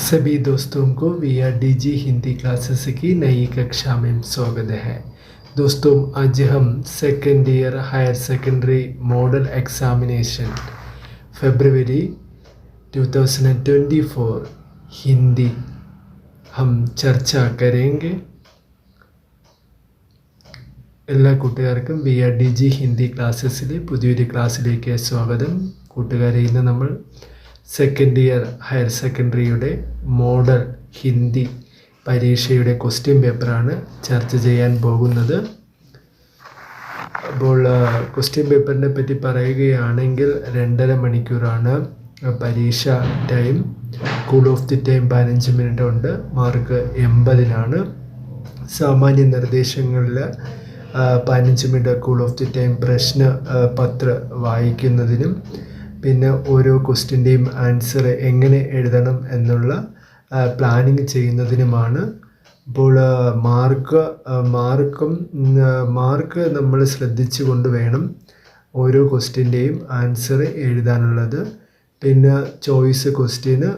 सभी दोस्तों को VRDG हिंदी क्लासेस की नई कक्षा में स्वागत है। दोस्तों, आज हम second year higher secondary model examination फरवरी 2024 हिंदी हम चर्चा करेंगे। എല്ലാ കൂട്ടുകാർക്കും VRDG ഹിന്ദി ക്ലാസ്സസിലെ പുതിയൊരു ക്ലാസ്സിലേക്ക് സ്വാഗതം. കൂട്ടുകാരെ, ഇന്ന് നമ്മൾ സെക്കൻഡ് ഇയർ ഹയർ സെക്കൻഡറിയുടെ മോഡൽ ഹിന്ദി പരീക്ഷയുടെ ക്വസ്റ്റ്യൻ പേപ്പറാണ് ചർച്ച ചെയ്യാൻ പോകുന്നത്. അപ്പോൾ ക്വസ്റ്റ്യൻ പേപ്പറിനെ പറ്റി പറയുകയാണെങ്കിൽ 2.5 മണിക്കൂറാണ് പരീക്ഷ time. Cool off the time 15 minute ഉണ്ട്. മാർക്ക് 80-നാണ്. സാമാന്യ നിർദ്ദേശങ്ങളിൽ 15 minute cool off the time പ്രശ്ന പത്ര വായിക്കുന്നതിനും പിന്നെ ഓരോ ക്വസ്റ്റ്യൻ്റെയും ആൻസർ എങ്ങനെ എഴുതണം എന്നുള്ള പ്ലാനിങ് ചെയ്യുന്നതിനുമാണ്. അപ്പോൾ മാർക്ക് നമ്മൾ ശ്രദ്ധിച്ചു കൊണ്ട് വേണം ഓരോ ക്വസ്റ്റ്യൻ്റെയും ആൻസർ എഴുതാനുള്ളത്. പിന്നെ ചോയ്സ് ക്വസ്റ്റ്യന്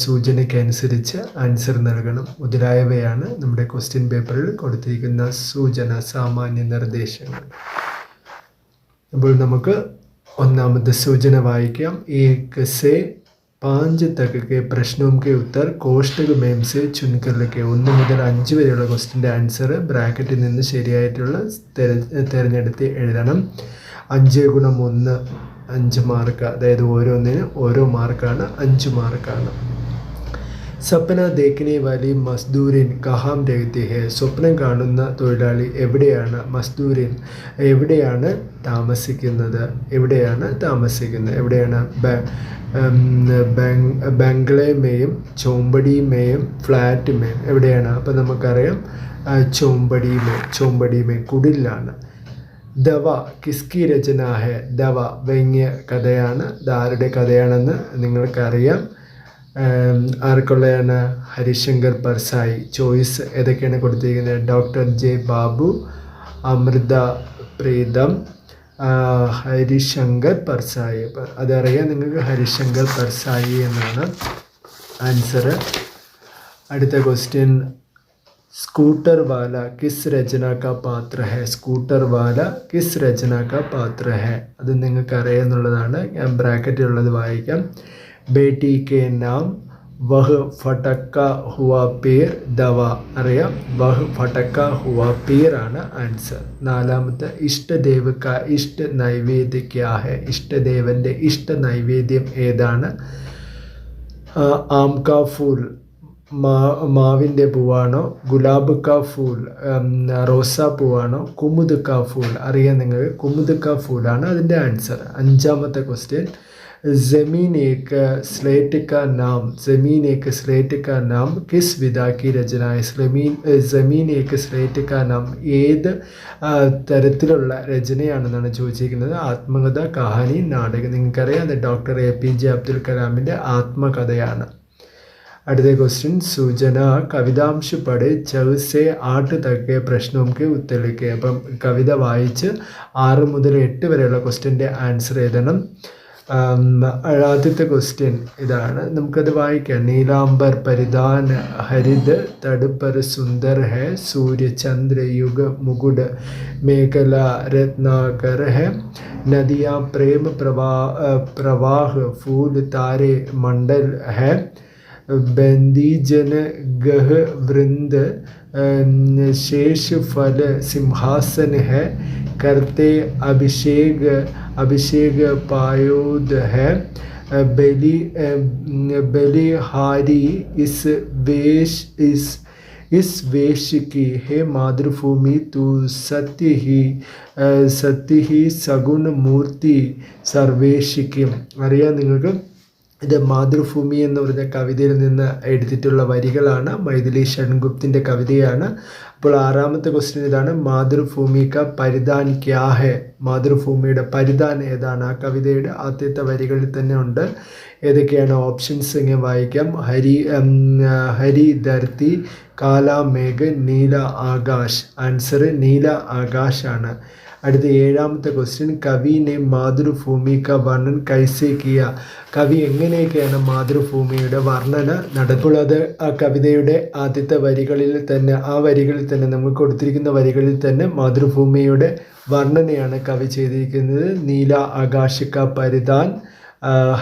സൂചനയ്ക്കനുസരിച്ച് ആൻസർ നൽകണം. മുതലായവയാണ് നമ്മുടെ ക്വസ്റ്റ്യൻ പേപ്പറിൽ കൊടുത്തിരിക്കുന്ന സൂചന, സാമാന്യ നിർദ്ദേശങ്ങൾ. അപ്പോൾ നമുക്ക് ഒന്നാമത്തെ സൂചന വായിക്കാം. 1 से 5 तक के प्रश्नों के उत्तर कोष्टक में से चुनकर लिखे. 1 മുതൽ 5 വരെയുള്ള ക്വസ്റ്റ്യൻ്റെ ആൻസർ ബ്രാക്കറ്റിൽ നിന്ന് ശരിയായിട്ടുള്ള തിരഞ്ഞെടുത്ത് എഴുതണം. 5x1 5 മാർക്ക്, അതായത് ഓരോന്നിന് ഓരോ മാർക്കാണ്, 5 മാർക്കാണ്. സ്വപ്ന ദേഖ്നെ വാലി മസ്ദൂരിൻ കഹാം രഹത്തെ ഹെ. സ്വപ്നം കാണുന്ന തൊഴിലാളി എവിടെയാണ്? മസ്ദൂരിൻ എവിടെയാണ് താമസിക്കുന്നത്? എവിടെയാണ് ബംഗ്ലയമേയും ചോമ്പടിമേയും ഫ്ലാറ്റുമേയും എവിടെയാണ്? അപ്പം നമുക്കറിയാം ചോമ്പടിമേ കുടിലാണ്. ദവ കിസ്കി രചന ഹെ. ദവ വ്യംഗ്യ കഥയാണ്. ആരുടെ കഥയാണെന്ന് നിങ്ങൾക്കറിയാം. ആർക്കുള്ളതാണ്? ഹരിശങ്കർ പർസായി. ചോയ്സ് ഏതൊക്കെയാണ് കൊടുത്തിരിക്കുന്നത്? Doctor J Babu, Amrita Pritam, Harishankar Parsai. അതറിയാം നിങ്ങൾക്ക്, ഹരിശങ്കർ പർസായി എന്നാണ് ആൻസർ. അടുത്ത ക്വസ്റ്റ്യൻ, स्कूटर वाला किस रचना का पात्र है? स्कूटर वाला किस रचना का पात्र है? അത് നിങ്ങൾക്ക് അറിയാമെന്നുള്ളതാണ്. ഞാൻ ബ്രാക്കറ്റിലുള്ളത് വായിക്കാം. बेटी के नाम, वह फटका हुआ पेड़, दवा. അറിയാം, वह फटका हुआ पेड़ ആണ് ആൻസർ. നാലാമത്തെ, ഇഷ്ടദേവ് का इष्ट नैवेद्य क्या है? ഇഷ്ടദേവൻ്റെ ഇഷ്ട നൈവേദ്യം ഏതാണ്? ആം കാ ഫൂൽ, മാവിൻ്റെ പൂവാണോ? ഗുലാബ് കാ ഫൂൽ, റോസാ പൂവാണോ? കുമുദ് കാ ഫൂൽ. അറിയാം നിങ്ങൾക്ക്, കുമുദ് കാ ഫൂലാണ് അതിൻ്റെ ആൻസർ. അഞ്ചാമത്തെ ക്വസ്റ്റ്യൻ, ज़मीन एक स्लेट का नाम, ज़मीन एक स्लेट का नाम किस विधा की रचना है? ज़मीन एक स्लेट का नाम ഏത് തരത്തിലുള്ള രചനയാണെന്നാണ് ചോദിച്ചിരിക്കുന്നത്. ആത്മകഥ, കഹാനി, നാടകം. നിങ്ങൾക്കറിയാം, അത് ഡോക്ടർ APJ അബ്ദുൽ കലാമിൻ്റെ ആത്മകഥയാണ്. അടുത്ത ക്വസ്റ്റ്യൻ, സൂചന കവിതാംശ പടെ 6 से 8 तक പ്രശ്നവും ഉത്തരലിക്കുക. അപ്പം കവിത വായിച്ച് 6 മുതൽ 8 വരെയുള്ള ക്വസ്റ്റ്യൻ്റെ ആൻസർ എഴുതണം. ആദ്യത്തെ ക്വസ്റ്റ്യൻ ഇതാണ്, നമുക്കത് വായിക്കാം. നീലാംബർ പരിധാൻ ഹരിത് തട് पर सुंदर है, सूर्य चंद्र युग मुकुट मेखला रत्नाकर है, नदियाँ प्रेम प्रवाह फूल तारे मंडल है, बंदीजन गह वृंद शेष फल सिंहासन है, करते अभिषेक पायोद है, बलिहारी इस वेश की है, मातृभूमि तू सत्य ही सगुण मूर्ति सर्वेशिക്കും. അറിയാം നിങ്ങൾക്ക്, ഇത് മാതൃഭൂമി എന്ന് പറഞ്ഞ കവിതയിൽ നിന്ന് എടുത്തിട്ടുള്ള വരികളാണ്. മൈഥിലി ഷൺഗുപ്തിൻ്റെ കവിതയാണ്. അപ്പോൾ ആറാമത്തെ ക്വസ്റ്റ്യൻ ഇതാണ്, മാതൃഭൂമി ക പരിധാൻ ക്യാ ഹെ? മാതൃഭൂമിയുടെ പരിധാൻ ഏതാണ്? ആ കവിതയുടെ ആദ്യത്തെ വരികളിൽ തന്നെ ഉണ്ട്. ഏതൊക്കെയാണ് ഓപ്ഷൻസ് ഇങ്ങനെ വായിക്കാം. ഹരി ധർത്തി, കാല മേഘ, നീല ആകാശ്. ആൻസർ നീല ആകാശാണ്. അടുത്ത 7ാമത്തെ ക്വസ്റ്റ്യൻ, കവിനെ മാതൃഭൂമി ക വർണ്ണൻ കൈസെ കിയ. കവി എങ്ങനെയൊക്കെയാണ് മാതൃഭൂമിയുടെ വർണ്ണന നടത്തുള്ളത്? ആ കവിതയുടെ ആദ്യത്തെ വരികളിൽ തന്നെ, ആ വരികളിൽ തന്നെ, നമുക്ക് കൊടുത്തിരിക്കുന്ന വരികളിൽ തന്നെ മാതൃഭൂമിയുടെ വർണ്ണനയാണ് കവി ചെയ്തിരിക്കുന്നത്. നീല ആകാശ ക പരിധാൻ,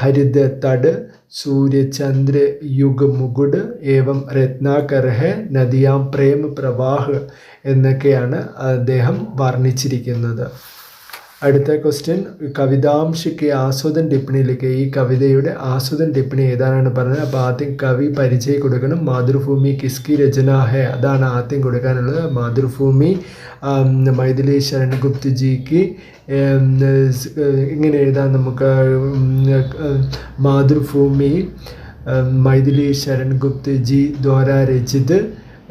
ഹരിത തട്, सूर्य चंद्र युग मुकुट एवं रत्नाकर है നദിയാം പ്രേം പ്രവാഹ് എന്നൊക്കെയാണ് അദ്ദേഹം വർണ്ണിച്ചിരിക്കുന്നത്. അടുത്ത ക്വസ്റ്റ്യൻ, കവിതാംശയ്ക്ക് ആസ്വാദൻ ടിപ്പണിയിലേക്ക്. ഈ കവിതയുടെ ആസ്വാദൻ ടിപ്പണി ഏതാണെന്ന് പറഞ്ഞത്. അപ്പോൾ ആദ്യം കവി പരിചയം കൊടുക്കണം. മാതൃഭൂമി കിസ്കി രചന ഹെ, അതാണ് ആദ്യം കൊടുക്കാനുള്ളത്. മാതൃഭൂമി മൈഥിലി ശരൺ ഗുപ്ത് ജിക്ക്. ഇങ്ങനെ എഴുതാൻ നമുക്ക്, മാതൃഭൂമി मैथिली शरण गुप्त जी द्वारा रचित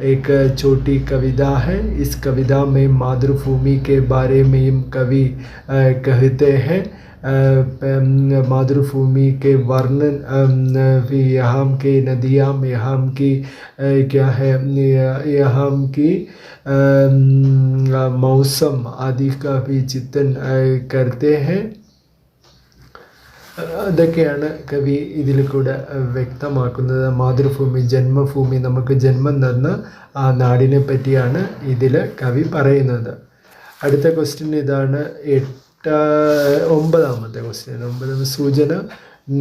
एक छोटी कविता है. इस कविता में मातृभूमि के बारे में कवि कहते हैं. मातृभूमि के वर्णन, यहाँ के नदियाँ, यहाँ की क्या है, यहाँ की मौसम आदि का भी चित्रण करते हैं. അതൊക്കെയാണ് കവി ഇതിൽ കൂടെ വ്യക്തമാക്കുന്നത്. മാതൃഭൂമി, ജന്മഭൂമി, നമുക്ക് ജന്മം തന്ന ആ നാടിനെ പറ്റിയാണ് ഇതിൽ കവി പറയുന്നത്. അടുത്ത ക്വസ്റ്റ്യൻ ഇതാണ്, 9ാമത്തെ ക്വസ്റ്റ്യൻ. 9 സൂചന,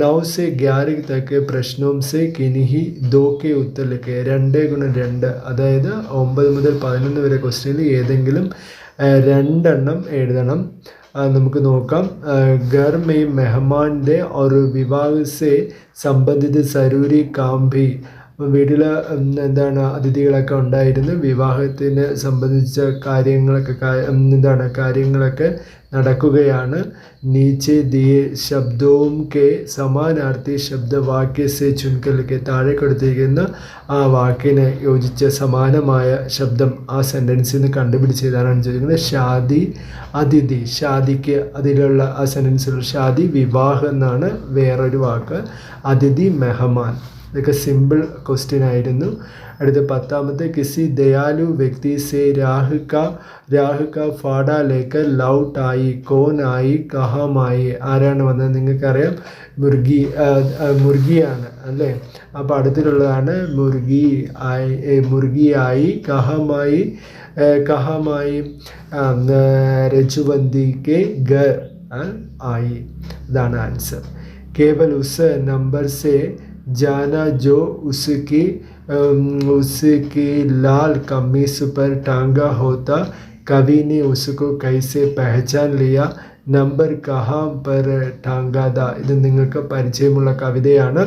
9 से 11 तक പ്രശ്നവും से किन्हीं 2 के उत्तर लिखे. 2 × 2, അതായത് 9 മുതൽ 11 വരെ ക്വസ്റ്റ്യനിൽ ഏതെങ്കിലും 2 എണ്ണം എഴുതണം. നമുക്ക് നോക്കാം. घर में मेहमान दे और विवाह से संबंधित जरूरी काम भी. വീട്ടിൽ എന്താണ് അതിഥികളൊക്കെ ഉണ്ടായിരുന്നു, വിവാഹത്തിന് സംബന്ധിച്ച കാര്യങ്ങളൊക്കെ നടക്കുകയാണ്. നീച്ചെ ദിയെ ശബ്ദവും കെ സമാനാർത്ഥി ശബ്ദവാക്യ സെ ചുൻകലിക്ക്. താഴെ കൊടുത്തിരിക്കുന്ന ആ വാക്കിന് യോജിച്ച സമാനമായ ശബ്ദം ആ സെൻറ്റൻസിൽ നിന്ന് കണ്ടുപിടിച്ചതാണ് ചോദിക്കുന്നത്. ഷാദി അതിഥി, ഷാദിക്ക് അതിലുള്ള ആ സെൻറ്റൻസിലുള്ള ഷാദി വിവാഹം എന്നാണ് വേറൊരു വാക്ക്, അതിഥി മെഹമാൻ. ഇതൊക്കെ സിമ്പിൾ ക്വസ്റ്റ്യൻ ആയിരുന്നു. അടുത്ത 10ാമത്തെ, കിസി ദയാലു വ്യക്തി സെ രാഹ് കാ ഫാഡ ലേക്കർ ലൗട്ട് ആയി, കോൻ ആയി, കഹാമായി. ആരാണ് വന്നത്? നിങ്ങൾക്കറിയാം, മുർഗിയാണ് അല്ലേ. അപ്പോൾ അടുത്തിലുള്ളതാണ് മുർഗിയായി, കഹാമായി രജുവന്തി കെ ഘർ ആയി. ഇതാണ് ആൻസർ. കേവൽ ഉസ് നമ്പർ സെ जाना जो उसकी लाल कमीज पर टांगा होता. कवि ने उसको कैसे पहचान लिया? नंबर कहाँ पर टांगा था. ഇത് നിങ്ങൾക്ക് പരിചയമുള്ള കവിതയാണ്.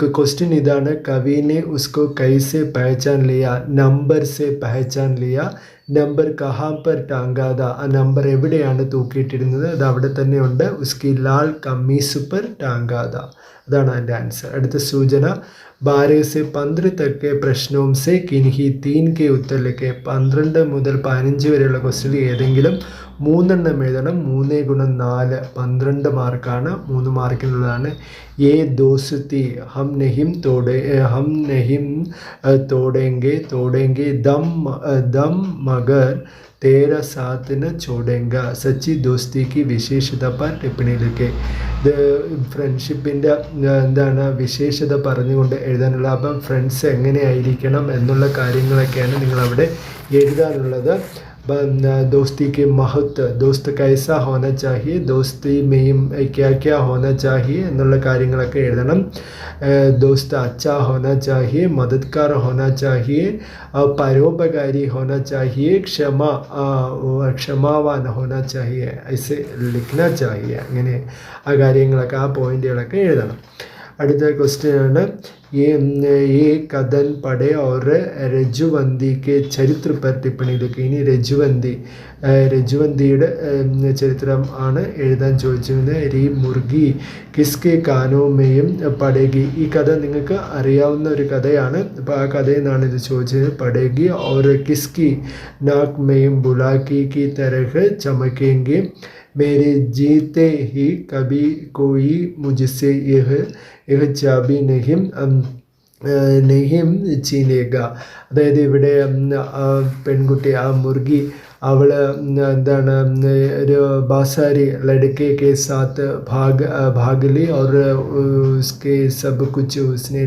क्वेश्चन ഇതാണ്, കവിനെ ഉസ്കോ കൈസെ പഹചാൻ ലിയ, നമ്പർ സെ പഹചാൻ ലിയ. നമ്പർ കഹാം പർ ടാങ്കാത, ആ നമ്പർ എവിടെയാണ് തൂക്കിയിട്ടിരുന്നത്? അത് അവിടെ തന്നെ ഉണ്ട്. ഉസ്കി ലാൽ കമ്മീസ് പർ ടാങ്കാത, അതാണ് അതിൻ്റെ ആൻസർ. അടുത്ത സൂചന, 12 से 15 तक के प्रश्नों से किन्हीं 3 के उत्तर लिखे. 12 മുതൽ 15 വരെയുള്ള ക്വസ്റ്റ്യനിൽ ഏതെങ്കിലും 3 എണ്ണം എഴുതണം. 3 × 4 12 മാർക്കാണ്, 3 മാർക്കിനുള്ളതാണ്. ये दोस्ती हम नहीं तोड़ेंगे दम मगर तेरा साथ न छोड़ेंगे. सच्ची दोस्ती की विशेषത पर टिप्पणी लिखे. ഇത് ഫ്രണ്ട്ഷിപ്പിൻ്റെ എന്താണ് വിശേഷത പറഞ്ഞുകൊണ്ട് എഴുതാനുള്ള. അപ്പം ഫ്രണ്ട്സ് എങ്ങനെയായിരിക്കണം എന്നുള്ള കാര്യങ്ങളൊക്കെയാണ് നിങ്ങളവിടെ എഴുതാനുള്ളത്. दोस्ती के महत्व, दोस्त कैसा होना चाहिए, दोस्ती में क्या क्या होना चाहिए എന്നുള്ള കാര്യങ്ങളൊക്കെ എഴുതണം. दोस्त अच्छा होना चाहिए, मददगार होना चाहिए, परोपकारी होना चाहिए, क्षमावान होना चाहिए, ऐसे लिखना चाहिए. അങ്ങനെ ആ കാര്യങ്ങളൊക്കെ, ആ പോയിന്റുകളൊക്കെ എഴുതണം. അടുത്ത ക്വസ്റ്റ്യൻ ആണ്, ये कदन पढ़े और രജുവന്തി के ചരിത്ര पर टिप्पणी लिखे. ഇനി രജുവന്തിയുടെ ചരിത്രം ആണ് എഴുതാൻ ചോദിച്ചിരുന്നത്. രീ മുർഗി കിസ്കെ കാനോമേയും പടേഗി. ഈ കഥ നിങ്ങൾക്ക് അറിയാവുന്ന ഒരു കഥയാണ്. അപ്പോൾ ആ കഥയിൽ നിന്നാണ് ഇത് ചോദിച്ചത്. പടേഗി और किसकी नाक में बुलाकी की तरह चमकेंगे, मेरे जीते ही कभी कोई मुझसे यह चाबी नहीं ചീനേക. അതായത് ഇവിടെ പെൺകുട്ടി, ആ മുർഗി അവൾ എന്താണ് ഒരു बासारी लड़के के साथ भाग ली और उसके सब कुछ उसने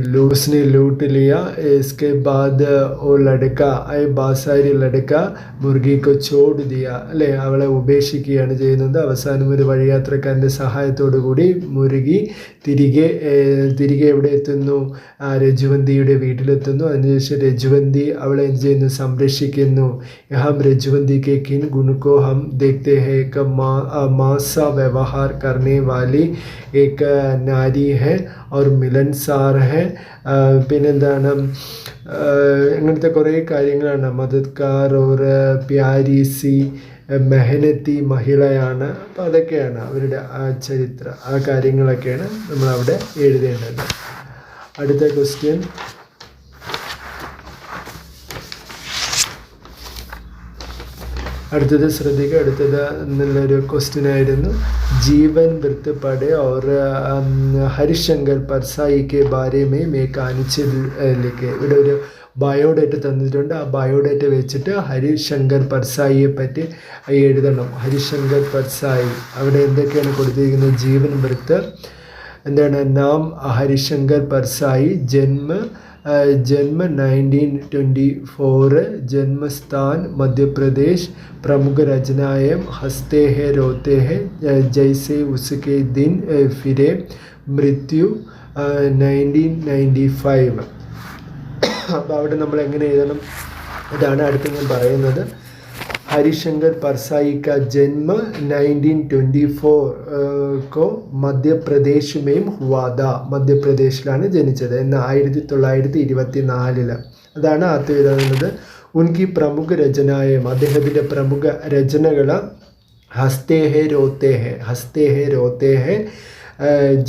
लूट लिया. इसके बाद वो लड़का बासारी लड़का മുർഗി को छोड़ दिया അല്ലേ, അവളെ ഉപേക്ഷിക്കുകയാണ് ചെയ്യുന്നത്. അവസാനം ഒരു വഴിയാത്രക്കാരൻ്റെ സഹായത്തോടു കൂടി മുരുകി തിരികെ എവിടെ എത്തുന്നു? രജുവന്തിയുടെ വീട്ടിലെത്തുന്നു. അതിനുശേഷം രജുവന്തി അവളെ എന്ത് ചെയ്യുന്നു? സംരക്ഷിക്കുന്നു. हम रजवंती के किन गुण को हम देखते हैं कि माँ सा व्यवहार करने वाली एक नारी है और मिलनसार है. പിന്നെന്താണ് അങ്ങനത്തെ കുറേ കാര്യങ്ങളാണ്. മദദ്കാർ ഓർ പ്യാരി സി മെഹനത്തി മഹിളയാണ്. അപ്പോൾ അതൊക്കെയാണ് അവരുടെ ആ ചരിത്രം, ആ കാര്യങ്ങളൊക്കെയാണ് നമ്മളവിടെ എഴുതേണ്ടത്. അടുത്ത ക്വസ്റ്റ്യൻ, അടുത്തത് ശ്രദ്ധിക്കുക. അടുത്തത് എന്നുള്ളൊരു ക്വസ്റ്റ്യൻ ആയിരുന്നു. ജീവൻ വൃത്ത് പടേ और ഹരിശങ്കർ परसाई के बारे में मैं കാണിച്ച് ലിഖേ. ഇവിടെ ഒരു ബയോഡേറ്റ തന്നിട്ടുണ്ട്. ആ ബയോഡേറ്റ വെച്ചിട്ട് ഹരിശങ്കർ परसाईയെ പറ്റി എഴുതണം. ഹരിശങ്കർ परसाई അവിടെ എന്തൊക്കെയാണ് കൊടുത്തിരിക്കുന്നത്? ജീവൻ വൃത്ത് എന്താണ്? നാം ഹരിശങ്കർ परसाई, जन्म 1924, जन्म स्थान मध्य प्रदेश, प्रमुख रचनाएं हंसते हैं रोते हैं जैसे उसके दिन फिरे, मृत्यु 1995. അപ്പോൾ അവിടെ നമ്മൾ എങ്ങനെ എഴുതണം? ഇതാണ് അടുത്ത് ഞാൻ പറയുന്നത്. हरिशंकर परसाई का जन्म 1924 को मध्य प्रदेश में हुआ था. മധ്യപ്രദേശിലാണ് ജനിച്ചത്. 1924 അതാണ് ആദ്യം എഴുതുന്നത്. ഉൻകി പ്രമുഖ രചനായം, അദ്ദേഹത്തിൻ്റെ പ്രമുഖ രചനകൾ ഹസ്തേ ഹെ രോത്തെ ഹെ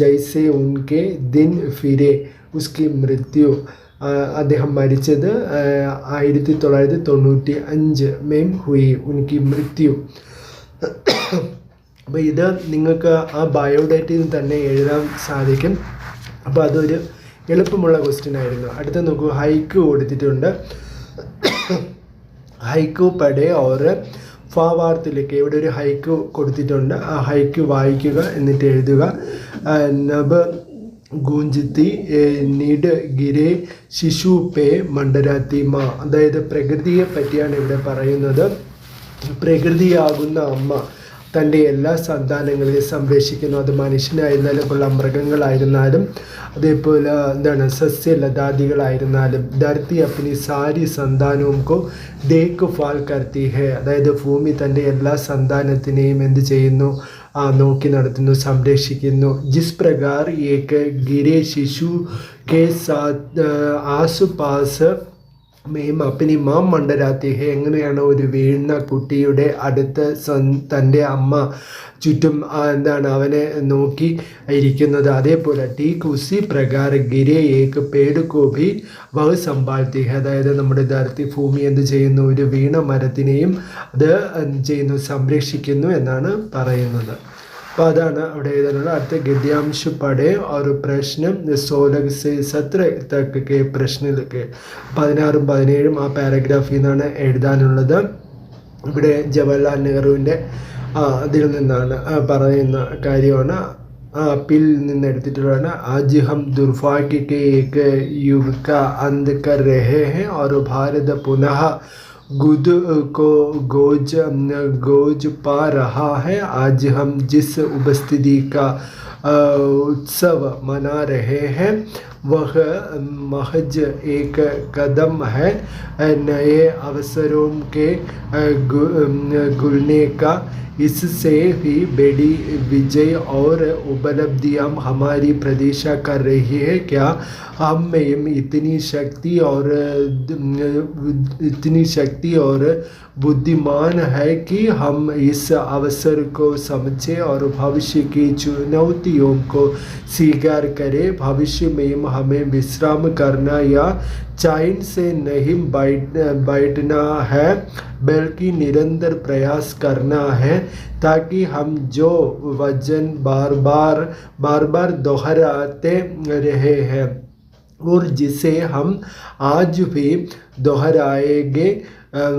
ജൈസെ ഉൻകെ ദിൻ ഫിരെ ഉസ്കി മൃത്യു. അദ്ദേഹം മരിച്ചത് 1995 में हुई उनकी मृत्यु. അപ്പോൾ ഇത് നിങ്ങൾക്ക് ആ ബയോഡേറ്റയിൽ തന്നെ എഴുതാൻ സാധിക്കും. അപ്പോൾ അതൊരു എളുപ്പമുള്ള ക്വസ്റ്റ്യൻ ആയിരുന്നു. അടുത്ത നോക്കൂ, ഹൈക്കു കൊടുത്തിട്ടുണ്ട്. ഹൈക്കു പടേ ഓർ ഫാവാർത്തിലേക്ക് ഇവിടെ ഒരു ഹൈക്കു കൊടുത്തിട്ടുണ്ട്. ആ ഹൈക്കു വായിക്കുക, എന്നിട്ട് എഴുതുക. നബ് ഗൂഞ്ചത്തി നീഡ് ഗിരെ ശിശു പേ മണ്ഡരാത്തി മാ. അതായത് പ്രകൃതിയെ പറ്റിയാണ് ഇവിടെ പറയുന്നത്. പ്രകൃതിയാകുന്ന അമ്മ തൻ്റെ എല്ലാ സന്താനങ്ങളെയും സംരക്ഷിക്കുന്നു. അത് മനുഷ്യനായിരുന്നാലും കൊള്ളാം, മൃഗങ്ങളായിരുന്നാലും അതേപോലെ എന്താണ് സസ്യലതാദികളായിരുന്നാലും. ധർത്തി അപ്നി സാരി സന്താനവും കോ ദേക്ക് ഫാൽ കർത്തി ഹെ. അതായത് ഭൂമി തൻ്റെ എല്ലാ സന്താനത്തിനെയും എന്ത് ചെയ്യുന്നു? നോക്കി നടത്തുന്നു, സംരക്ഷിക്കുന്നു. ജിസ് പ്രകാർ ഏക് ഗിരെ ശിശു കെ സാത്ത് ആസുപാസ് മേം അപ്പനി മാം മണ്ഡരാത്തി ഹെ. എങ്ങനെയാണ് ഒരു വീഴുന്ന കുട്ടിയുടെ അടുത്ത് തൻ്റെ അമ്മ ചുറ്റും എന്താണ് അവനെ നോക്കി ഇരിക്കുന്നത്, അതേപോലെ ടീക്ക് ഉസി പ്രകാർ ഗിരെ ഏക് പേട് കോഭി വഹ സമ്പാഴ്ത്തി ഹെ. അതായത് നമ്മുടെ ധർത്തി ഭൂമി എന്ത് ചെയ്യുന്നു? ഒരു വീണ മരത്തിനെയും അത് ചെയ്യുന്നു, സംരക്ഷിക്കുന്നു എന്നാണ് പറയുന്നത്. അപ്പോൾ അതാണ് അവിടെ എഴുതാനുള്ള. അടുത്ത ഗദ്യാംശ പടേ ഒരു പ്രശ്നം 16 से 17 तक के പ്രശ്നത്തിലേക്ക് 16ഉം 17ഉം ആ പാരഗ്രാഫിൽ നിന്നാണ് എഴുതാനുള്ളത്. ഇവിടെ ജവഹർലാൽ നെഹ്റുവിൻ്റെ അതിൽ നിന്നാണ് പറയുന്ന കാര്യമാണ്. പിൽ നിന്ന് എടുത്തിട്ടുള്ളതാണ്. ആജ് ഹം ദുർഭാഗ്യ കെ ഏക് യുഗ് കാ അന്ത് കർ രഹേ ഹെ और भारत पुनः गुद को गोज पा रहा है. आज हम जिस उपस्थिति का उत्सव मना रहे हैं वह महज एक कदम है नए अवसरों के खुलने का. इससे ही बड़ी विजय और उपलब्धियां हमारी प्रतीक्षा कर रही है. क्या हम में इतनी शक्ति और बुद्धिमान है कि हम इस अवसर को समझें और भविष्य की चुनौतियों को स्वीकार करें. भविष्य में हमें विश्राम करना या चैन से नहीं बैठना है बल्कि निरंतर प्रयास करना है ताकि हम जो वजन बार बार दोहराते रहे हैं और जिसे हम आज भी दोहराएंगे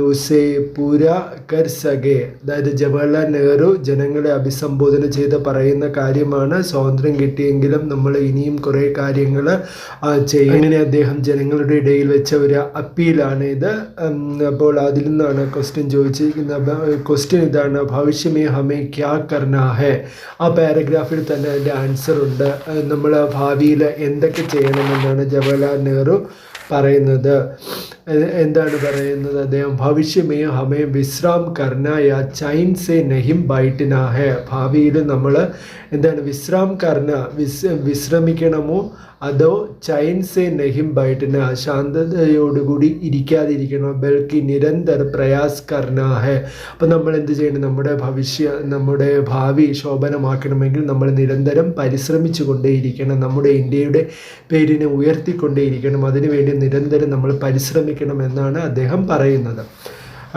ഉസേ പൂര കർ സകെ. അതായത് ജവഹർലാൽ നെഹ്റു ജനങ്ങളെ അഭിസംബോധന ചെയ്ത് പറയുന്ന കാര്യമാണ്, സ്വാതന്ത്ര്യം കിട്ടിയെങ്കിലും നമ്മൾ ഇനിയും കുറേ കാര്യങ്ങൾ ചെയ്യും. അങ്ങനെ അദ്ദേഹം ജനങ്ങളുടെ ഇടയിൽ വെച്ച ഒരു അപ്പീലാണ് ഇത്. അപ്പോൾ അതിൽ നിന്നാണ് ക്വസ്റ്റ്യൻ ചോദിച്ചിരിക്കുന്നത്. ക്വസ്റ്റ്യൻ ഇതാണ്, ഭവിഷ്യമേ ഹമേ ക്യാ കർനാ ഹെ. ആ പാരഗ്രാഫിൽ തന്നെ അതിൻ്റെ ആൻസർ ഉണ്ട്. നമ്മൾ ഭാവിയിൽ എന്തൊക്കെ ചെയ്യണമെന്നാണ് ജവഹർലാൽ നെഹ്റു പറയുന്നത്. എന്താണ് പറയുന്നത് അദ്ദേഹം? ഭവിഷ്യമേ ഹമേ വിശ്രാം കർണ യാ ചൈൻ സെ നഹിം ബൈട്ട്നാ ഹെ. ഭാവിയിൽ നമ്മൾ എന്താണ് വിശ്രാം കർണ, വിശ്രമിക്കണമോ അതോ ചൈൻ സെ നഹിം ബൈട്ട്ന, ശാന്തതയോടുകൂടി ഇരിക്കാതിരിക്കണോ? ബൽക്കി നിരന്തർ പ്രയാസ് കർണ ഹെ. അപ്പം നമ്മൾ എന്ത് ചെയ്യണം? നമ്മുടെ ഭാവി ശോഭനമാക്കണമെങ്കിൽ നമ്മൾ നിരന്തരം പരിശ്രമിച്ചു കൊണ്ടേയിരിക്കണം. നമ്മുടെ ഇന്ത്യയുടെ പേരിനെ ഉയർത്തിക്കൊണ്ടേയിരിക്കണം. അതിനുവേണ്ടി നിരന്തരം നമ്മൾ പരിശ്രമിക്കണം എന്നാണ് അദ്ദേഹം പറയുന്നത്.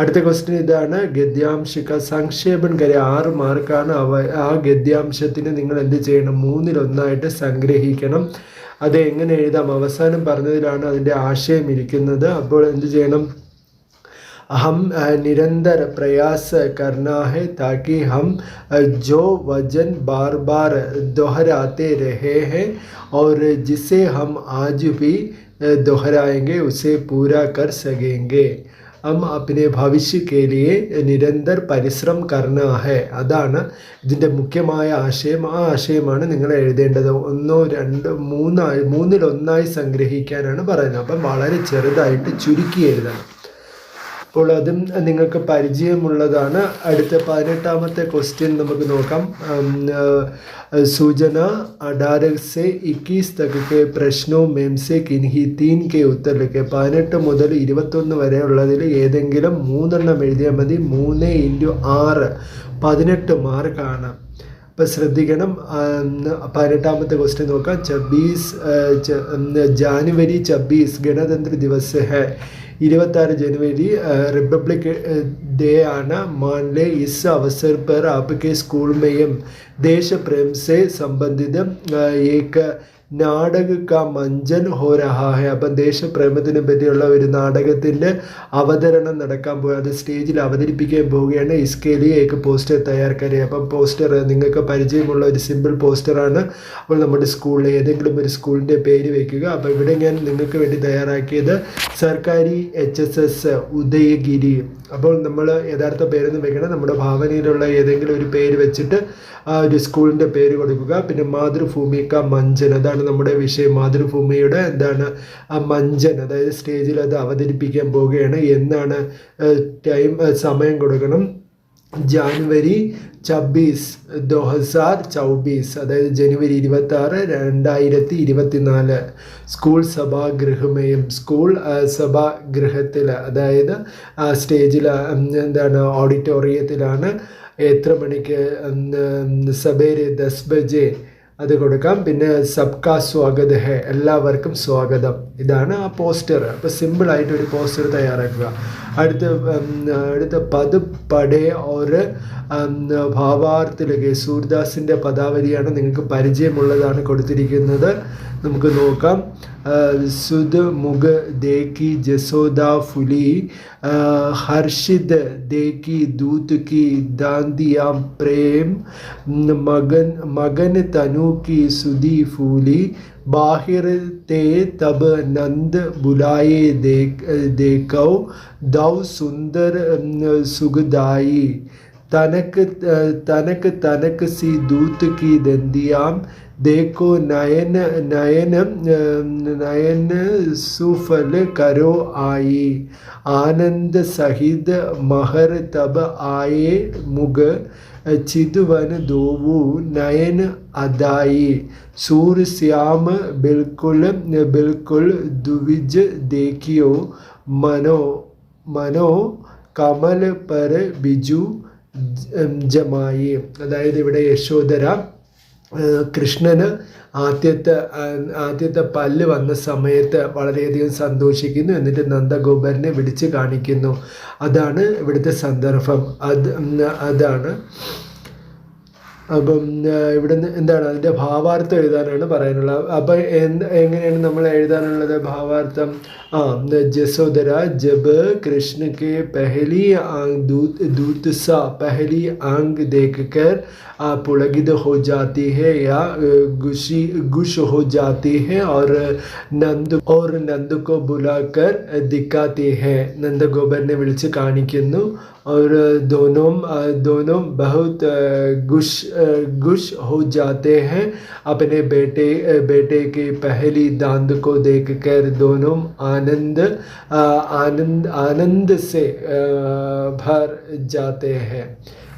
അടുത്ത ക്വസ്റ്റ്യൻ ഇതാണ്, ഗദ്യാംശിക സംക്ഷേപൺ കരെ 6 മാർക്കാണ്. ആ ഗദ്യാംശത്തിന് നിങ്ങൾ എന്ത് ചെയ്യണം? 3/1 സംഗ്രഹിക്കണം. അത് എങ്ങനെ എഴുതാം? അവസാനം പറഞ്ഞതിലാണ് അതിൻ്റെ ആശയം ഇരിക്കുന്നത്. അപ്പോൾ എന്ത് ചെയ്യണം? हम निरंतर प्रयास करना है ताकि हम जो वजन बार बार दोहराते रहे हैं और जिसे हम आज भी दोहराएंगे उसे पूरा कर सकेंगे. हम अपने भविष्य के लिए निरंतर परिश्रम करना है. അതാണ് ഇതിൻ്റെ മുഖ്യമായ ആശയം. ആ ആശയമാണ് നിങ്ങൾ എഴുതേണ്ടത്. 1, 2, 3/1 സംഗ്രഹിക്കാനാണ് പറയുന്നത്. അപ്പം വളരെ ചെറുതായിട്ട് ചുരുക്കി എഴുതണം. അപ്പോൾ അതും നിങ്ങൾക്ക് പരിചയമുള്ളതാണ്. അടുത്ത 18ാമത്തെ ക്വസ്റ്റ്യൻ നമുക്ക് നോക്കാം. सूचना 18 से 21 तक के प्रश्नों में से किन्हीं 3 के उत्तर लिखे. 18 മുതൽ 21 വരെ ഉള്ളതിൽ ഏതെങ്കിലും 3 എഴുതിയാൽ മതി. 3 × 6 18 മാർക്കാണ്. അപ്പം ശ്രദ്ധിക്കണം. 18ാമത്തെ ക്വസ്റ്റ്യൻ നോക്കാം. 26 जनवरी 26 गणतंत्र दिवस है. 26 जनवरी रिपब्लिक डे आना मान ले. इस अवसर पर आपके स्कूल में देश प्रेम से संबंधित एक നാടക കാ മഞ്ചൻ ഹോ രഹാ ഹെ. അപ്പം ദേശപ്രേമത്തിനെ പറ്റിയുള്ള ഒരു നാടകത്തിൻ്റെ അവതരണം നടക്കാൻ പോകുക, അത് സ്റ്റേജിൽ അവതരിപ്പിക്കാൻ പോവുകയാണ്. ഇസ്കേലി ഏക്ക് പോസ്റ്റർ തയ്യാർ കരേ. അപ്പം പോസ്റ്റർ നിങ്ങൾക്ക് പരിചയമുള്ള ഒരു സിമ്പിൾ പോസ്റ്ററാണ്. അപ്പോൾ നമ്മുടെ സ്കൂളിൽ ഏതെങ്കിലും ഒരു സ്കൂളിൻ്റെ പേര് വയ്ക്കുക. അപ്പോൾ ഇവിടെ ഞാൻ നിങ്ങൾക്ക് വേണ്ടി തയ്യാറാക്കിയത് സർക്കാരി HSS ഉദയഗിരി. അപ്പോൾ നമ്മൾ യഥാർത്ഥ പേരൊന്നും വെക്കണം. നമ്മുടെ ഭാവനയിലുള്ള ഏതെങ്കിലും ഒരു പേര് വെച്ചിട്ട് ആ ഒരു സ്കൂളിൻ്റെ പേര് കൊടുക്കുക. പിന്നെ മാതൃഭൂമിക മഞ്ചൻ, അതാണ് നമ്മുടെ വിഷയം. മാതൃഭൂമിയുടെ എന്താണ് ആ മഞ്ചൻ, അതായത് സ്റ്റേജിൽ അത് അവതരിപ്പിക്കാൻ പോവുകയാണ്. എന്നാണ് സമയം കൊടുക്കണം? ജാനുവരി 26, 2024, അതായത് ജനുവരി 26, 2024. സ്കൂൾ സഭാഗൃഹമേയും സ്കൂൾ സഭാഗൃഹത്തിൽ, അതായത് സ്റ്റേജിൽ എന്താണ് ഓഡിറ്റോറിയത്തിലാണ്. എത്ര മണിക്ക്? സവേരെ 10 ബജെ അത് കൊടുക്കാം. പിന്നെ സബ്കാ സ്വാഗത് ഹെ, എല്ലാവർക്കും സ്വാഗതം. ഇതാണ് ആ പോസ്റ്റർ. അപ്പോൾ സിമ്പിളായിട്ട് ഒരു പോസ്റ്റർ തയ്യാറാക്കുക. അടുത്ത പദ് പടേ ഓർ ഭാവാർത്ഥിലൊക്കെ സൂർദാസിൻ്റെ പദാവലിയാണ്. നിങ്ങൾക്ക് പരിചയമുള്ളതാണ് കൊടുത്തിരിക്കുന്നത്. നമുക്ക് നോക്കാം. സുദ് മുഗ് ദേക്കി ജസോദാ ഫുലി, ഹർഷിദ് ദേക്കി ദൂത് की दांदियां प्रेम, मगन तनु की सुधी फूली, बाहिर ते तब नंद बुलाए देखो, दौ सुंदर सुगदाई, तनक तनक तनक सी दूत की दंदियां, देखो नयन नयन नयन सुफल करो आई, आनंद सहित महर तब आए मुग, चितवन दोवु नयन अदाई, सूर श्याम बिल्कुल बिल्कुल दुविज देखियो, मनो मनो कमल पर बिजु जमाई. അതായത് ഇവിടെ യശോദര കൃഷ്ണന് ആദ്യത്തെ പല്ല് വന്ന സമയത്ത് വളരെയധികം സന്തോഷിക്കുന്നു. എന്നിട്ട് നന്ദഗോപരനെ വിളിച്ച് കാണിക്കുന്നു. അതാണ് ഇവിടുത്തെ സന്ദർഭം. അതാണ് അപ്പം ഇവിടുന്ന് എന്താണ് അതിൻ്റെ ഭാവാർത്ഥം എഴുതാനാണ് പറയാനുള്ളത്. അപ്പം എങ്ങനെയാണ് നമ്മൾ എഴുതാനുള്ളത് ഭാവാർത്ഥം? ജസോദര ജബ് കൃഷ്ണ के पहली आंख दूत सा पहली आंख देखकर पुलकित हो जाती है या गुश हो जाती है और नंद को बुलाकर दिखाती है. നന്ദഗോപനെ വിളിച്ച് കാണിക്കുന്നു. और दोनों बहुत गुश हो जाते हैं. अपने बेटे के पहली दांत को देखकर दोनों आनंद से भर जाते हैं.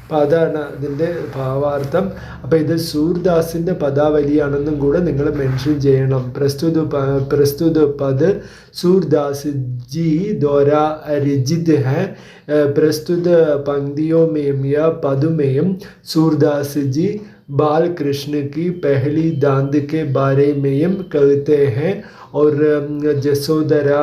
അപ്പം അതാണ് ഇതിൻ്റെ ഭാവാർത്ഥം. അപ്പോൾ ഇത് സൂർദാസിൻ്റെ പദാവലിയാണെന്നും കൂടെ നിങ്ങൾ മെൻഷൻ ചെയ്യണം. പ്രസ്തുത പദ് सूरदास जी द्वारा रचित है. प्रस्तुत पंक्तियों में या पद में सूरदास जी बाल कृष्ण की पहली दांत के बारे में कहते हैं और जसोदरा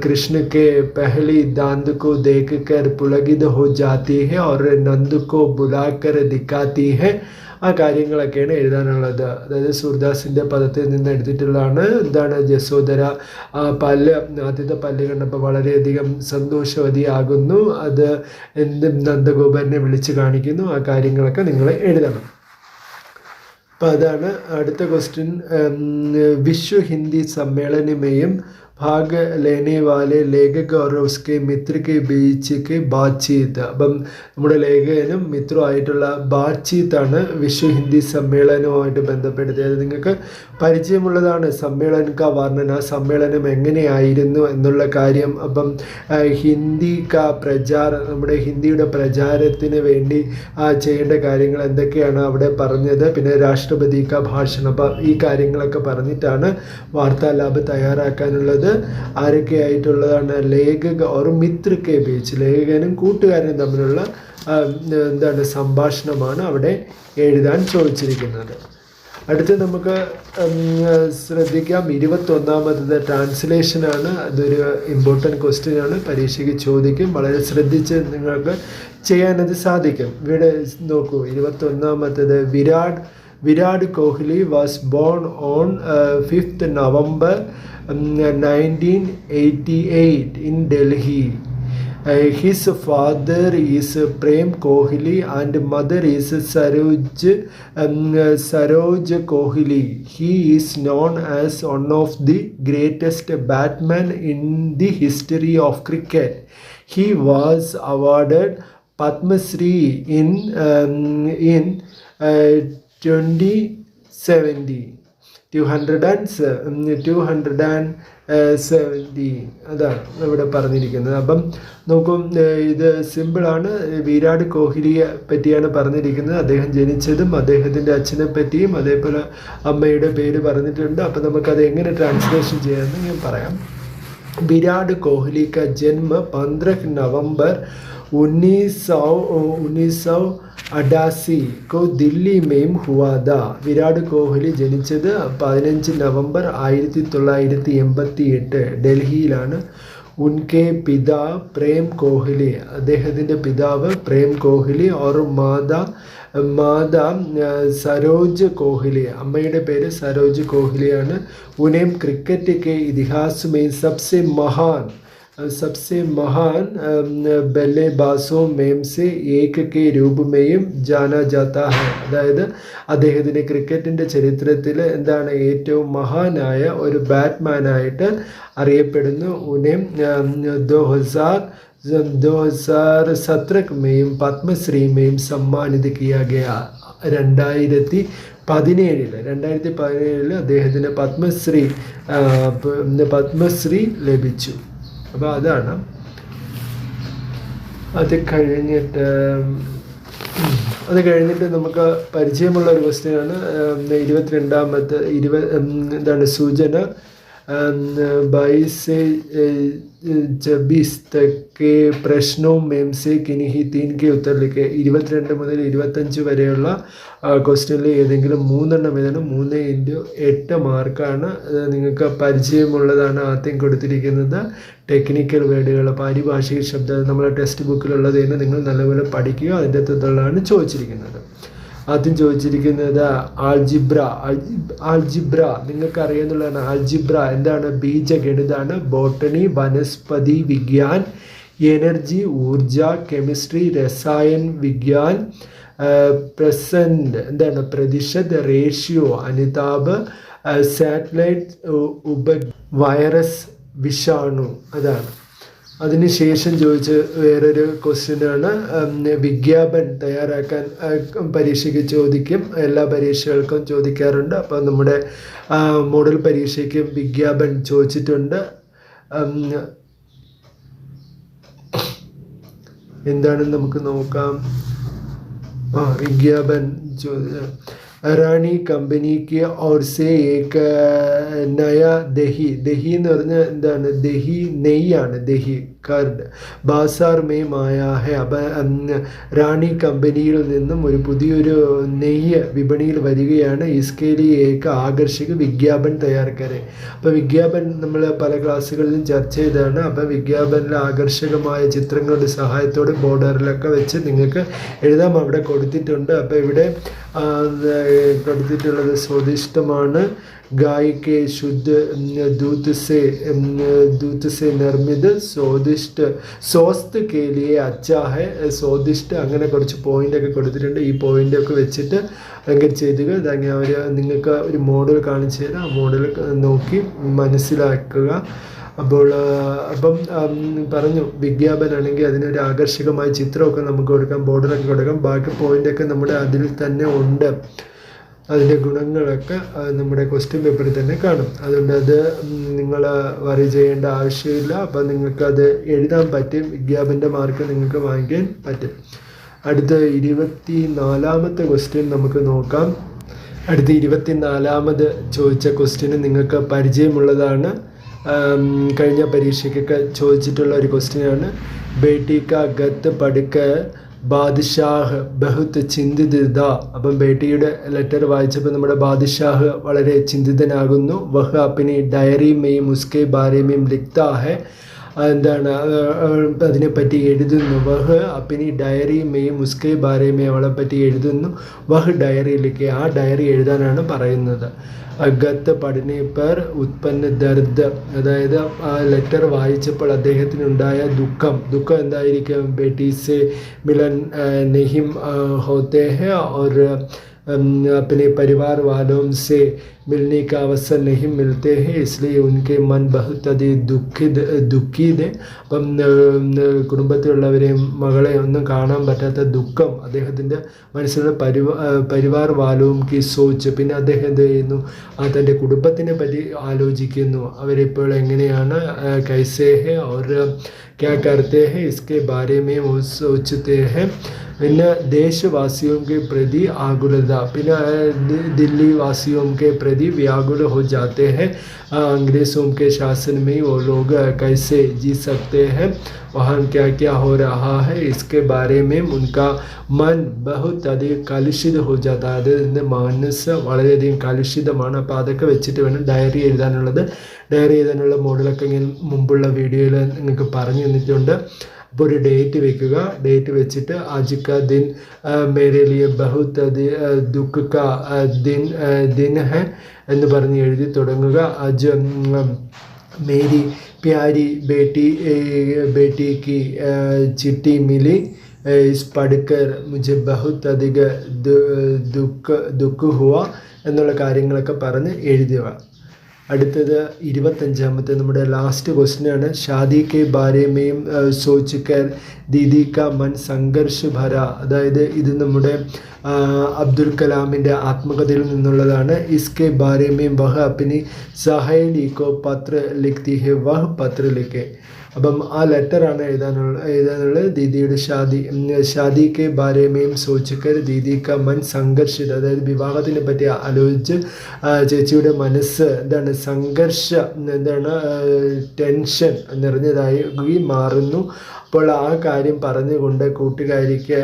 कृष्ण के पहली दांत को देखकर पुलकित हो जाती है और नंद को बुलाकर दिखाती है. ആ കാര്യങ്ങളൊക്കെയാണ് എഴുതാനുള്ളത്. അതായത് സൂർദാസിൻ്റെ പദത്തിൽ നിന്ന് എടുത്തിട്ടുള്ളതാണ്. എന്താണ് ജസോദര ആദ്യത്തെ പല്ല് കണ്ടപ്പോൾ വളരെയധികം സന്തോഷവതിയാകുന്നു. അത് നന്ദഗോപനെ വിളിച്ച് കാണിക്കുന്നു. ആ കാര്യങ്ങളൊക്കെ നിങ്ങൾ എഴുതണം. അപ്പം അതാണ് അടുത്ത ക്വസ്റ്റ്യൻ. വിശ്വ ഹിന്ദി സമ്മേളനമേയും भाग लेने वाले लेखक और उसके मित्र के बीच के बातचीत. അപ്പം നമ്മുടെ ലേഖകനും മിത്രമായിട്ടുള്ള ബാത്ചീത്താണ് വിശ്വ ഹിന്ദി സമ്മേളനവുമായിട്ട് ബന്ധപ്പെടുത്തിയത്. നിങ്ങൾക്ക് പരിചയമുള്ളതാണ് സമ്മേളന കാ വർണ്ണന, സമ്മേളനം എങ്ങനെയായിരുന്നു എന്നുള്ള കാര്യം. അപ്പം ഹിന്ദി കാ പ്രചാരം, നമ്മുടെ ഹിന്ദിയുടെ പ്രചാരത്തിന് വേണ്ടി ചെയ്യേണ്ട കാര്യങ്ങൾ എന്തൊക്കെയാണ് അവിടെ പറഞ്ഞത്. പിന്നെ രാഷ്ട്രപതി കാ ഭാഷണം. അപ്പം ഈ കാര്യങ്ങളൊക്കെ പറഞ്ഞിട്ടാണ് വാർത്താലാപ് തയ്യാറാക്കാനുള്ളത്. ആരൊക്കെയായിട്ടുള്ളതാണ്? ലേഖക ഓർ മിത്ര കെ ബീച്ച്, ലേഖകനും കൂട്ടുകാരനും തമ്മിലുള്ള എന്താണ് സംഭാഷണമാണ് അവിടെ എഴുതാൻ ചോദിച്ചിരിക്കുന്നത്. അടുത്ത് നമുക്ക് ശ്രദ്ധിക്കാം 21ാമത്തത് ട്രാൻസ്ലേഷനാണ്. അതൊരു ഇമ്പോർട്ടൻറ്റ് ക്വസ്റ്റ്യൻ ആണ്, പരീക്ഷയ്ക്ക് ചോദിക്കും. വളരെ ശ്രദ്ധിച്ച് നിങ്ങൾക്ക് ചെയ്യാനത് സാധിക്കും. ഇവിടെ നോക്കൂ 21ാമത്തത്. Virat Kohli was born on 5th November 1988 in Delhi. His father is Prem Kohli and mother is Saroj Kohli. He is known as one of the greatest batsmen in the history of cricket. He was awarded Padma Shri in 2070. 270 അതാണ് ഇവിടെ പറഞ്ഞിരിക്കുന്നത്. അപ്പം നോക്കും, ഇത് സിമ്പിളാണ്. വിരാട് കോഹ്ലിയെ പറ്റിയാണ് പറഞ്ഞിരിക്കുന്നത്. അദ്ദേഹം ജനിച്ചതും അദ്ദേഹത്തിൻ്റെ അച്ഛനെ പറ്റിയും അതേപോലെ അമ്മയുടെ പേര് പറഞ്ഞിട്ടുണ്ട്. അപ്പം നമുക്കത് എങ്ങനെ ട്രാൻസ്ലേഷൻ ചെയ്യാമെന്ന് ഞാൻ പറയാം. വിരാട് കോഹ്ലി का जन्म 15 नवंबर 1988 को दिल्ली में हुआ था. വിരാട് കോഹ്ലി ജനിച്ചത് 15 നവംബർ 1988 ഡൽഹിയിലാണ്. ഉൻകെ പിതാ പ്രേം കോഹ്ലി, അദ്ദേഹത്തിൻ്റെ പിതാവ് പ്രേം കോഹ്ലി. ഓർ മാതാ സരോജ് കോഹ്ലി, അമ്മയുടെ പേര് സരോജ് കോഹ്ലിയാണ്. ഉനേം ക്രിക്കറ്റ് के इतिहास में सबसे महान बल्लेबाजों में से एक के रूप में जाना जाता है. അതായത് അദ്ദേഹത്തിൻ്റെ ക്രിക്കറ്റിൻ്റെ ചരിത്രത്തിൽ എന്താണ് ഏറ്റവും മഹാനായ ഒരു ബാറ്റ്മാനായിട്ട് അറിയപ്പെടുന്നു. ഉനേം 2017 में पद्मश्री में सम्मानित किया गया. 2017 അദ്ദേഹത്തിന് പത്മശ്രീ ലഭിച്ചു. അപ്പോൾ അതാണ്. അത് കഴിഞ്ഞിട്ട് നമുക്ക് പരിചയമുള്ള ഒരു ക്വസ്റ്റ്യനാണ് 22ാമത്തെ. എന്താണ് സൂചന 22 तक के प्रश्नों में से किन्हीं 3 के उत्तर लिखे. 22 മുതൽ 25 വരെയുള്ള ക്വസ്റ്റ്യനിൽ ഏതെങ്കിലും 3 എണ്ണം എഴുതണം. 3x8 മാർക്കാണ്. നിങ്ങൾക്ക് പരിചയമുള്ളതാണ് ആദ്യം കൊടുത്തിരിക്കുന്നത്. ടെക്നിക്കൽ വേർഡുകൾ, പാരിഭാഷിക ശബ്ദം, നമ്മുടെ ടെക്സ്റ്റ് ബുക്കിലുള്ളത് നിങ്ങൾ നല്ലപോലെ പഠിക്കുക. അതിൻ്റെ അകത്തുള്ളതാണ് ചോദിച്ചിരിക്കുന്നത്. ആദ്യം ചോദിച്ചിരിക്കുന്നത് ആൾജിബ്ര നിങ്ങൾക്ക് അറിയാവുന്നതാണ്. ആൾജിബ്ര എന്താണ്? ബീജഗണിതാണ്. ബോട്ടണി വനസ്പതി വിജ്ഞാൻ, എനർജി ഊർജ, കെമിസ്ട്രി രസായൻ വിജ്ഞാൻ, പ്രസന്റ് എന്താണ്? പ്രതിശത്, റേഷ്യോ അനുതാപ്, സാറ്റലൈറ്റ് വൈറസ് വിഷാണു അതാണ്. അതിനുശേഷം ചോദിച്ച വേറൊരു ക്വസ്റ്റ്യനാണ് വിജ്ഞാപൻ തയ്യാറാക്കാൻ പരീക്ഷയ്ക്ക് ചോദിക്കും. എല്ലാ പരീക്ഷകൾക്കും ചോദിക്കാറുണ്ട്. അപ്പോൾ നമ്മുടെ മോഡൽ പരീക്ഷയ്ക്ക് വിജ്ഞാപൻ ചോദിച്ചിട്ടുണ്ട്. എന്താണെന്ന് നമുക്ക് നോക്കാം. വിജ്ഞാപൻ റാണി കമ്പനിക്ക് ഓർ സേ ഏക നയ ദഹി എന്ന് പറഞ്ഞാൽ എന്താണ്? ദഹി നെയ്യാണ്. ദഹി കർഡ് ബാസാർ മേ മായാ ഹെ. അപ്പം റാണി കമ്പനിയിൽ നിന്നും ഒരു പുതിയൊരു നെയ്യ് വിപണിയിൽ വരികയാണ്. ഇസ്കേലി ഏക ആകർഷക വിജ്ഞാപൻ തയ്യാറാക്കാരെ. അപ്പോൾ വിജ്ഞാപൻ നമ്മൾ പല ക്ലാസ്സുകളിലും ചർച്ച ചെയ്തതാണ്. അപ്പം വിജ്ഞാപനിൽ ആകർഷകമായ ചിത്രങ്ങളുടെ സഹായത്തോടെ ബോർഡറിലൊക്കെ വെച്ച് നിങ്ങൾക്ക് എഴുതാം. അവിടെ കൊടുത്തിട്ടുണ്ട്. അപ്പോൾ ഇവിടെ കൊടുത്തിട്ടുള്ളത് സ്വാദിഷ്ടമാണ്. गाय के शुद्ध दूध से निर्मित स्वादिष्ट स्वास्थ्य के लिए अच्छा है. സ്വാദിഷ്ട അങ്ങനെ കുറച്ച് പോയിൻ്റൊക്കെ കൊടുത്തിട്ടുണ്ട്. ഈ പോയിൻ്റൊക്കെ വെച്ചിട്ട് ഭയങ്കര ചെയ്തുക. ഇതങ്ങനെ അവർ നിങ്ങൾക്ക് ഒരു മോഡൽ കാണിച്ചു തരാം. ആ മോഡൽ നോക്കി മനസ്സിലാക്കുക. അപ്പം പറഞ്ഞു വിജ്ഞാപനാണെങ്കിൽ അതിനൊരു ആകർഷകമായ ചിത്രമൊക്കെ നമുക്ക് കൊടുക്കാം, ബോർഡറൊക്കെ കൊടുക്കാം. ബാക്കി പോയിൻ്റൊക്കെ നമ്മുടെ അതിൽ തന്നെ ഉണ്ട്. അതിൻ്റെ ഗുണങ്ങളൊക്കെ നമ്മുടെ ക്വസ്റ്റ്യൻ പേപ്പറിൽ തന്നെ കാണും. അതുകൊണ്ട് അത് നിങ്ങൾ വറി ചെയ്യേണ്ട ആവശ്യമില്ല. അപ്പം നിങ്ങൾക്കത് എഴുതാൻ പറ്റും. വിജ്ഞാപൻ്റെ മാർക്ക് നിങ്ങൾക്ക് വാങ്ങിക്കാൻ പറ്റും. അടുത്ത 24ാമത്തെ ക്വസ്റ്റ്യൻ നമുക്ക് നോക്കാം. അടുത്ത 24ാമത് ചോദിച്ച ക്വസ്റ്റ്യന് നിങ്ങൾക്ക് പരിചയമുള്ളതാണ്. കഴിഞ്ഞ പരീക്ഷയ്ക്കൊക്കെ ചോദിച്ചിട്ടുള്ള ഒരു ക്വസ്റ്റ്യനാണ്. ബേട്ടി കാ ഗത്ത് പടുക്ക ബാദ്ഷാഹ് ബഹുത്ത് ചിന്തിത. അപ്പം ബേട്ടിയുടെ ലെറ്റർ വായിച്ചപ്പോൾ നമ്മുടെ ബാദ്ഷാഹ് വളരെ ചിന്തിതനാകുന്നു. വഹ് അപ്പിനി ഡയറി മെയും ഉസ്കെ ബാരെ മെയും ലിഖ്താ ഹെ. എന്താണ്? അതിനെപ്പറ്റി എഴുതുന്നു. വഹ് അപ്പിനി ഡയറി മെയും ഉസ്കെ ബാരെ മെയും അവളെപ്പറ്റി എഴുതുന്നു. വഹ് ഡയറിയിലേക്ക് ആ ഡയറി എഴുതാനാണ് പറയുന്നത്. ഗത്ത് പഠനെ പർ ഉത്പന്ന ദർദ്, അതായത് ആ ലെറ്റർ വായിച്ചപ്പോൾ അദ്ദേഹത്തിനുണ്ടായ ദുഃഖം എന്തായിരിക്കും? ബേട്ടീസെ മിലൻ നെഹിം ഹോത്തെ ഹെ और अपने परिवार वालों से मिलने का अवसर नहीं मिलते हैं, इसलिए उनके मन बहुत अधिक ദുഃഖിത്. അപ്പം കുടുംബത്തിലുള്ളവരെയും മകളെ ഒന്നും കാണാൻ പറ്റാത്ത ദുഃഖം അദ്ദേഹത്തിൻ്റെ മനസ്സിലുള്ള പരിവാർ വാലവും കി സോച്ച്. പിന്നെ അദ്ദേഹം എന്ത് ചെയ്യുന്നു? തൻ്റെ കുടുംബത്തിനെ പറ്റി ആലോചിക്കുന്നു. അവരിപ്പോൾ എങ്ങനെയാണ്? കൈസേ ഹെ और क्या करते हैं इसके बारे में वो सोचते हैं. പിന്നെ ദേശവാസിयों के प्रति आकुलता, പിന്നെ दिल्ली वासियों के प्रति व्याकुल हो जाते हैं. अंग्रेज़ों के शासन में वो लोग कैसे जी सकते हैं, वहाँ क्या क्या हो रहा है, इसके बारे में उनका मन बहुत अधिक കലുഷിത हो जाता है. അതിൻ്റെ മനസ്സ് വളരെയധികം കലുഷിതമാണ്. അപ്പോൾ അതൊക്കെ വെച്ചിട്ട് വേണം ഡയറി എഴുതാനുള്ളത്. ഡയറി എഴുതാനുള്ള മോഡലൊക്കെ ഇങ്ങനെ മുമ്പുള്ള വീഡിയോയിൽ നിങ്ങൾക്ക് പറഞ്ഞു തന്നിട്ടുണ്ട്. അപ്പോൾ ഒരു ഡേറ്റ് വെക്കുക. ഡേറ്റ് വെച്ചിട്ട് ആജ് കാ ദിൻ മേരെ ലിയെ ബഹുത് ദുഃഖ കാ ദിൻ ഹെ എന്ന് പറഞ്ഞ് എഴുതി തുടങ്ങുക. ആജ് മേരി പ്യാരി बेटी की चिट्ठी मिली, इस पढ़कर मुझे बहुत अधिक दुഃഖ हुआ എന്നുള്ള കാര്യങ്ങളൊക്കെ പറഞ്ഞ് എഴുതുക. അടുത്തത് 25ാമത്തെ നമ്മുടെ ലാസ്റ്റ് ക്വസ്റ്റ്യനാണ്. ഷാദി കെ ബാരെ മേം സോച്ച് കർ ദീദി കാ മൻ സംഘർഷ് ഭര. അതായത് ഇത് നമ്മുടെ അബ്ദുൽ കലാമിൻ്റെ ആത്മകഥയിൽ നിന്നുള്ളതാണ്. ഇസ്കെ ബാരെ മേം വഹ് അപ്നി സഹേലി കോ പത്ര ലിഖ്തി ഹെ വഹ് പത്ര ലിഖെ. അപ്പം ആ ലെറ്ററാണ് എഴുതാനുള്ളത്. ദീദിയുടെ ഷാദി കെ ബാരെ മേം സോച്ചുക്കർ ദീദി കാ മൻ സംഘർഷിത. അതായത് വിവാഹത്തിനെ പറ്റി ആലോചിച്ച് ചേച്ചിയുടെ മനസ്സ് ടെൻഷൻ നിറഞ്ഞതായി മാറുന്നു. അപ്പോൾ ആ കാര്യം പറഞ്ഞുകൊണ്ട് കൂട്ടുകാരിക്ക്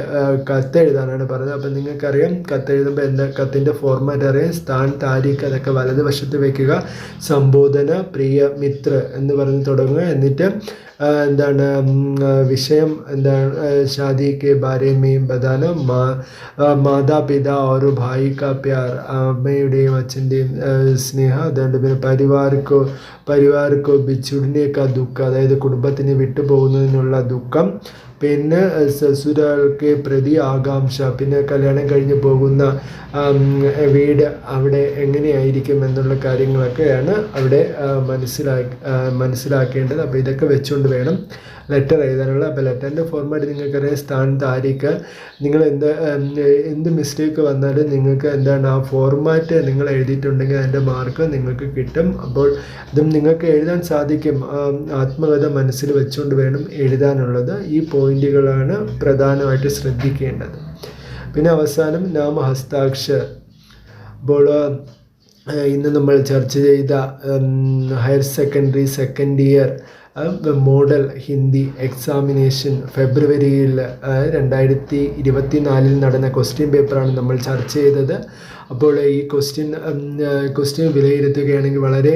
കത്തെഴുതാനാണ് പറഞ്ഞത്. അപ്പം നിങ്ങൾക്കറിയാം കത്തെഴുതുമ്പോൾ എന്താ കത്തിൻ്റെ ഫോർമാറ്റ് അറിയാം. സ്ഥാൻ, താരീഖ് അതൊക്കെ വലതുവശത്ത് വയ്ക്കുക. സംബോധന പ്രിയ മിത്ര എന്ന് പറഞ്ഞ് തുടങ്ങുക. എന്നിട്ട് എന്താണ് വിഷയം എന്താണ് ഷാദി കെ ബാരെ മേ ബതാന, മാതാപിതാ ഓർ ഭായി കാ പ്യാർ, അമ്മയുടെയും അച്ഛൻ്റെയും സ്നേഹം. അതുകൊണ്ട് പിന്നെ പരിവാർക്കോ ബിച്ചുടിനെ കാ ദുഃഖം, അതായത് കുടുംബത്തിന് വിട്ടുപോകുന്നതിനുള്ള ദുഃഖം. പിന്നെ സസുരാൾക്ക് പ്രതി ആകാംക്ഷ, പിന്നെ കല്യാണം കഴിഞ്ഞ് പോകുന്ന വീട് അവിടെ എങ്ങനെയായിരിക്കും എന്നുള്ള കാര്യങ്ങളൊക്കെയാണ് അവിടെ മനസ്സിലാക്കേണ്ടത്. അപ്പോൾ ഇതൊക്കെ വെച്ചുകൊണ്ട് വേണം ലെറ്റർ എഴുതാനുള്ള. അപ്പോൾ ലെറ്ററിൻ്റെ ഫോർമാറ്റ് നിങ്ങൾക്കറിയാം. സ്ഥാൻ, താരീഖ്. നിങ്ങൾ എന്ത് മിസ്റ്റേക്ക് വന്നാലും നിങ്ങൾക്ക് എന്താണ് ആ ഫോർമാറ്റ് നിങ്ങൾ എഴുതിയിട്ടുണ്ടെങ്കിൽ അതിൻ്റെ മാർക്ക് നിങ്ങൾക്ക് കിട്ടും. അപ്പോൾ ഇതും നിങ്ങൾക്ക് എഴുതാൻ സാധിക്കും. ആത്മകഥ മനസ്സിൽ വെച്ചുകൊണ്ട് വേണം എഴുതാനുള്ളത്. ഈ പോയിന്റുകളാണ് പ്രധാനമായിട്ട് ശ്രദ്ധിക്കേണ്ടത്. പിന്നെ അവസാനം നാമ ഹസ്താക്ഷർ. അപ്പോൾ ഇന്ന് നമ്മൾ ചർച്ച ചെയ്ത higher secondary second year model Hindi examination ഫെബ്രുവരിയിൽ 2024 നടന്ന ക്വസ്റ്റ്യൻ പേപ്പറാണ് നമ്മൾ ചർച്ച ചെയ്തത്. അപ്പോൾ ഈ ക്വസ്റ്റ്യൻ വിലയിരുത്തുകയാണെങ്കിൽ വളരെ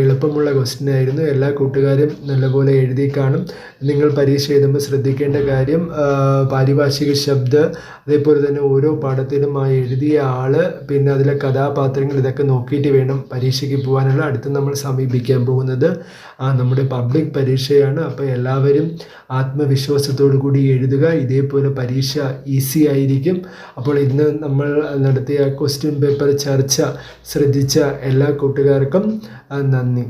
എളുപ്പമുള്ള ക്വസ്റ്റ്യൻ ആയിരുന്നു. എല്ലാ കൂട്ടുകാരും നല്ലപോലെ എഴുതി കാണും. നിങ്ങൾ പരീക്ഷ എഴുതുമ്പോൾ ശ്രദ്ധിക്കേണ്ട കാര്യം പാരിഭാഷിക ശബ്ദ, അതേപോലെ തന്നെ ഓരോ പാഠത്തിലും ആ എഴുതിയ ആൾ, പിന്നെ അതിലെ കഥാപാത്രങ്ങൾ, ഇതൊക്കെ നോക്കിയിട്ട് വേണം പരീക്ഷയ്ക്ക് പോകാനുള്ള. അടുത്ത് നമ്മൾ സമീപിക്കാൻ പോകുന്നത് നമ്മുടെ പബ്ലിക് പരീക്ഷയാണ്. അപ്പോൾ എല്ലാവരും ആത്മവിശ്വാസത്തോടു കൂടി എഴുതുക. ഇതേപോലെ പരീക്ഷ ഈസി ആയിരിക്കും. അപ്പോൾ ഇന്ന് നമ്മൾ നടത്തിയ ക്വസ്റ്റ്യൻ പേപ്പർ ചർച്ച ശ്രദ്ധിച്ച എല്ലാ കൂട്ടുകാർക്കും നന്ദി.